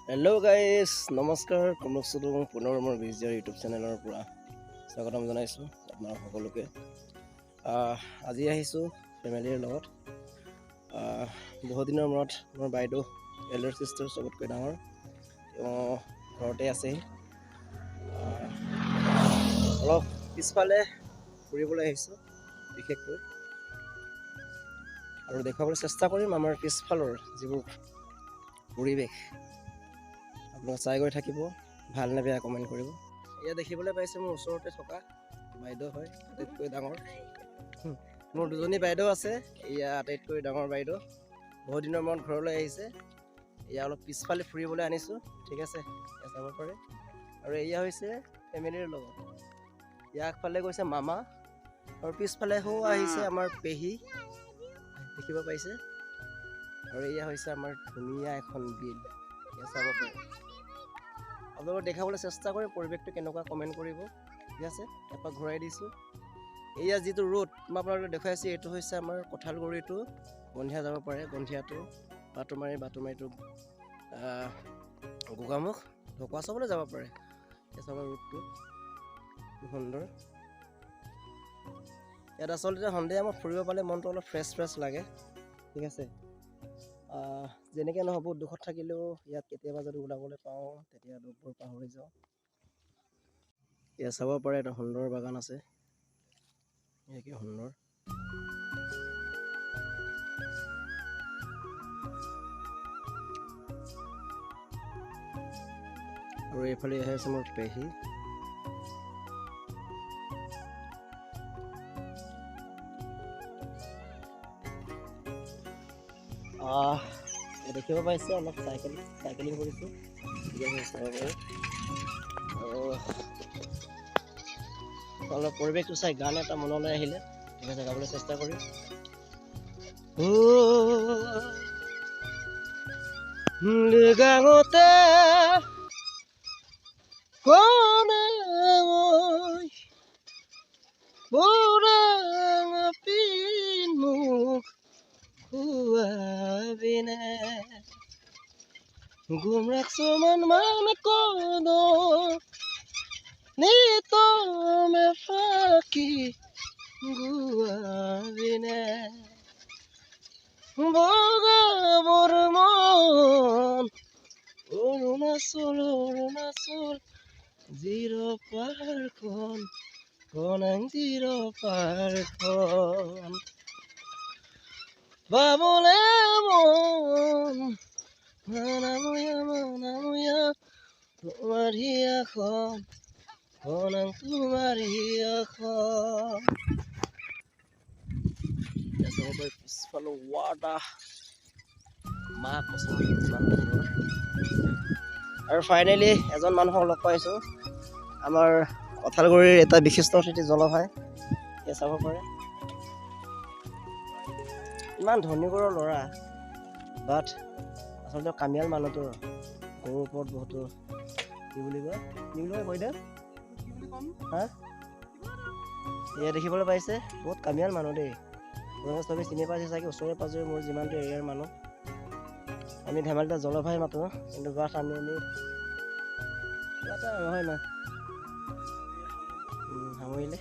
Hello' guys নমস্কাৰ কমলক চুদুং পুনৰ মোৰ ভিজিঅ' ইউটিউব চেনেলৰ পৰা স্বাগতম জনাইছোঁ আপোনাৰ সকলোকে। আজি আহিছোঁ ফেমিলিৰ লগত। বহুদিনৰ মূৰত মোৰ বাইদেউ এল্ডাৰ চিষ্টাৰ চবতকৈ ডাঙৰ তেওঁ ঘৰতে আছেহি। অলপ পিছফালে ফুৰিবলৈ আহিছোঁ বিশেষকৈ, আৰু দেখুৱাবলৈ চেষ্টা কৰিম আমাৰ পিছফালৰ যিবোৰ পৰিৱেশ। আপোনালোকে চাই গৈ থাকিব, ভাল নে বেয়া কমেণ্ট কৰিব। এয়া দেখিবলৈ পাইছে মোৰ ওচৰতে থকা বাইদেউ হয়, আটাইতকৈ ডাঙৰ। মোৰ দুজনী বাইদেউ আছে, এয়া আটাইতকৈ ডাঙৰ বাইদেউ। বহুত দিনৰ মূৰত ঘৰলৈ আহিছে। এয়া অলপ পিছফালে ফুৰিবলৈ আনিছোঁ, ঠিক আছে, এয়া চাব পাৰে। আৰু এয়া হৈছে ফেমিলিৰ লগত। ইয়াৰ আগফালে গৈছে মামা, আৰু পিছফালে আহিছে আমাৰ পেহী, দেখিব পাইছে। আৰু এয়া হৈছে আমাৰ ধুনীয়া এখন বিল, এয়া চাব পাৰে। আপোনালোকক দেখাবলৈ চেষ্টা কৰিম পৰিৱেশটো কেনেকুৱা, কমেণ্ট কৰিব, ঠিক আছে। এপাক ঘূৰাই দিছোঁ। এয়া যিটো ৰোড মই আপোনালোকক দেখুৱাইছোঁ, এইটো হৈছে আমাৰ কঁঠালগুৰিটো গন্ধিয়া যাব পাৰে, গন্ধিয়াটো বাটুমাৰিটো গোগামুখ ঢকুৱা চাবলৈ যাব পাৰে। এয়া চাব ৰোডটো সুন্দৰ। ইয়াত আচলতে সন্ধিয়া মই ফুৰিব পালে মনটো অলপ ফ্ৰেছ লাগে, ঠিক আছে। যেনেকৈ নহ'ব, দুখত থাকিলেও ইয়াত কেতিয়াবা যদি ওলাবলৈ পাওঁ তেতিয়া দুখবোৰ পাহৰি যাওঁ। ইয়াত চাব পাৰে এটা সুন্দৰ বাগান আছে, কি সুন্দৰ। আৰু এইফালে আহি আছে মোৰ পেহী। দেখিব পাইছে অলপ চাইকেলিং কৰিছোঁ, অলপ পৰিৱেশটো চাই গান এটা মনলৈ আহিলে, ঠিক আছে, গাবলৈ চেষ্টা কৰিম। গাঙতে কনে মই পুৰাং পিন মুখ খুৱাবিনে গুমৰাক সমান মান কদো নিতমে ফাঁকি গুৱাবিনে বগাবৰ মন অৰুণাচল জিৰ' পাৰখন কনাং জিৰ' পাৰখন বাবলে মন মানামুয়া তোমাৰ হিয়াখন কনাং তোমাৰ হিয়াখন। পিছফালে ৱাটা মা পচন্দ। আৰু ফাইনেলি এজন মানুহক লগ পাইছোঁ, আমাৰ কঁঠালগুৰিৰ এটা বিশিষ্ট অতিথি জলভাই, এয়া চাব পাৰে। ইমান ধনীঘৰৰ ল'ৰা, বাট আচলতে কামিয়াল মানুহটো। গৰুৰ ওপৰত বহুতো কি বুলি কয় দে হা, এয়া দেখিবলৈ পাইছে, বহুত কামিয়াল মানুহ দেই। চবেই চিনি পাইছে চাগে, ওচৰে পাঁজৰে মোৰ যিমানটো এৰিয়াৰ মানুহ। আমি ধেমালিতে জলভাই মাতো, কিন্তু বাট আমি কিবা এটা নহয় না সামৰিলে।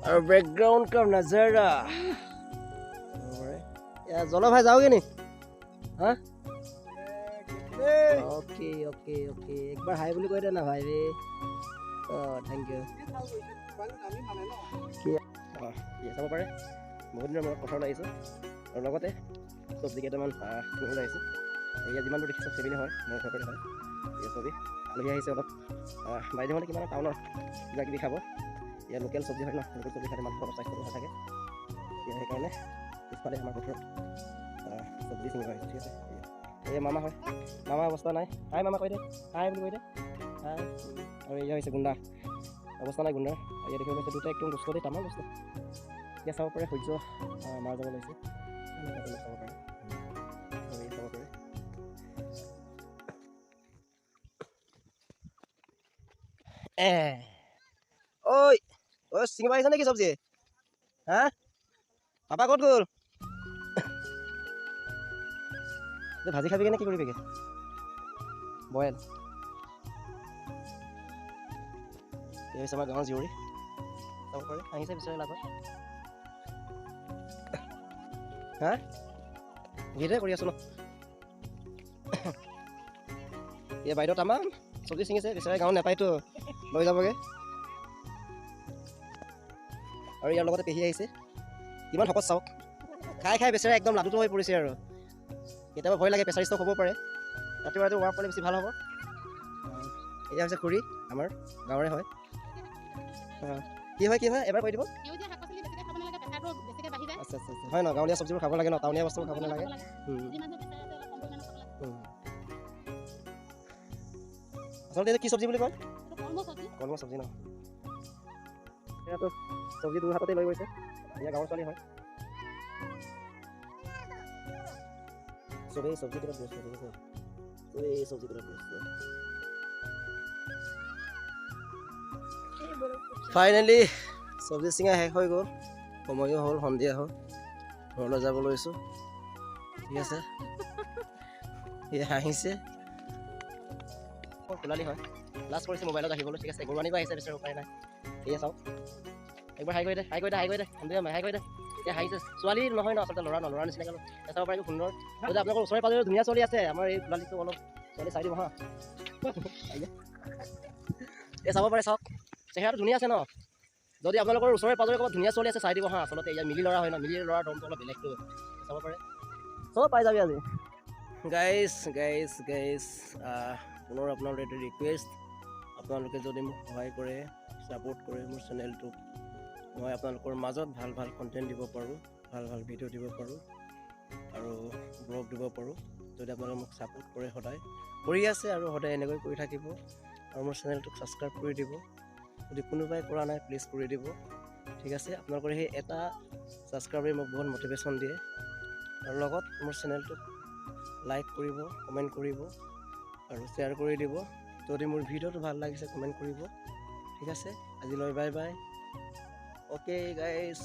আৰু বেকগ্ৰাউন্ড কা নজাৰা, জলভাই যাওগে নি? হা ओके ओके ओके एक बार हाय বুলি কৈ দে না ভাই ৰে। Thank you. চাব পাৰে বহুত দিনৰ মূৰত পথাৰত আহিছোঁ, আৰু লগতে চব্জি কেইটামান কিনিবলৈ আহিছোঁ। ইয়াত যিমানবোৰ দেখিছোঁ ফেমিলি হয়, মোৰ ঘৰতে হয়। এই চব্জি আলহী আহিছে অলপ, বাইদেউহঁতে কিমান টাউনৰ কিবা কিবি খাব। ইয়াত লোকেল চব্জি হয় ন, লোকেল চব্জি খালে মানুহৰ স্বাস্থ্যটো ভাল থাকে। সেইকাৰণে পিছফালে আমাৰ পথাৰত চব্জি চিঙিব আহিছোঁ, ঠিক আছে। এই মামা হয়, মামা অৱস্থা নাই। হাই মামা কৈ দে, হাই বুলি কৈ দে, হাই। আৰু এয়া হৈছে গুণ্ডা, অৱস্থা নাই গুণ্ডাৰ। এয়া দেখিব পাইছে দুটা একদম দুষ্ট দেই, তামাম দুষ্ট। এতিয়া চাব পাৰে সূৰ্য মাৰ যাব লৈছে, চাব পাৰে। চাব পাৰে ঐ ঐ চিঙিব আহিছে নেকি চব্জি? হা পাপা ক'ত গ'ল? ভাজি খাবিগে নে কি কৰিবিগে বইল এই হৈছে আমাৰ গাঁৱৰ জীয়ৰী চাব পাৰে আহিছে বিচাৰি লাগত হা ভিডিঅ' কৰি আছো ন এই বাইদেউ তামাম চব্জি ছিঙিছে বিচাৰে গাঁৱত নাপায়তো লৈ যাবগৈ আৰু ইয়াৰ লগতে পেহী আহিছে কিমান শকত চাওক খাই খাই বেচেৰা একদম লাডুটো হৈ পৰিছে আৰু কেতিয়াবা ভয় লাগে প্ৰেছাৰ ষ্টক হ'ব পাৰে ৰাতিপুৱা ৰাতিপুৱা ৱাৰ্ক কৰিলে বেছি ভাল হ'ব এয়া হৈছে খুৰী আমাৰ গাঁৱৰে হয় কি হয় এবাৰ কৈ দিব আচ্ছা আচ্ছা আচ্ছা হয় ন গাঁৱলীয়া চব্জিবোৰ খাব লাগে ন টাউনীয়া বস্তুবোৰ খাব নালাগে আচলতে কি চব্জি বুলি কয় কলমৌ চব্জি ন এয়াতো চব্জি তোৰ হাততে লৈ গৈছে এয়া গাঁৱৰ ছোৱালী হয় চবেই চব্জি কিটা ব্যস্ত ঠিক আছে চবেই চব্জি কিটা ব্যস্ত ফাইনেলি চব্জি চিঙা শেষ হৈ গ'ল সময়ো হ'ল সন্ধিয়া হ'ল ঘৰলৈ যাব লৈছোঁ ঠিক আছে এয়া হাঁহিছে কোলালি হয় লাষ্ট কৰিছে মোবাইলত আহিবলৈ ঠিক আছে গৰু আনিব আহিছে বিচাৰ উপায় নাই এয়া চাওক একবাৰ হাই কৰি দে হাই কৰি দে এতিয়া হাঁহিছে ছোৱালী নহয় ন আচলতে ল'ৰা নিচিনাকৈ চাব পাৰিব সুন্দৰ যদি আপোনালোকৰ ওচৰে পাজৰে ধুনীয়া ছোৱালী আছে আমাৰ এই কোলালিটো অলপ ছোৱালী চাই দিব হা এই চাব পাৰে চাওক চেহেৰাটো ধুনীয়া আছে ন যদি আপোনালোকৰ ওচৰে পাজৰে ক'ৰবাত ধুনীয়া ছোৱালী আছে চাই দিব হা আচলতে ইয়াৰ মিলি ল'ৰা হয় ন মিলি ল'ৰাৰ দমটো অলপ বেলেগটো চাব পাৰে চব পাই যাবি আজি গাইজ পুনৰ আপোনালোকৰ এটা ৰিকুৱেষ্ট আপোনালোকে যদি মোক সহায় কৰে ছাপোৰ্ট কৰে মোৰ চেনেলটোক মই আপোনালোকৰ মাজত ভাল ভাল কণ্টেণ্ট দিব পাৰোঁ ভাল ভাল ভিডিঅ' দিব পাৰোঁ আৰু ব্লগ দিব পাৰোঁ যদি আপোনালোকে মোক ছাপোৰ্ট কৰে সদায় কৰি আছে আৰু সদায় এনেকৈ কৰি থাকিব আৰু মোৰ চেনেলটোক ছাবস্ক্ৰাইব কৰি দিব যদি কোনোবাই কৰা নাই প্লিজ কৰি দিব ঠিক আছে আপোনালোকৰ সেই এটা ছাবস্ক্ৰাইবে মোক বহুত মটিভেশ্যন দিয়ে আৰু লগত মোৰ চেনেলটোক লাইক কৰিব কমেণ্ট কৰিব আৰু শ্বেয়াৰ কৰি দিব যদি মোৰ ভিডিঅ'টো ভাল লাগিছে কমেণ্ট কৰিব ঠিক আছে আজিলৈ বাই বাই অ'কে গাইজ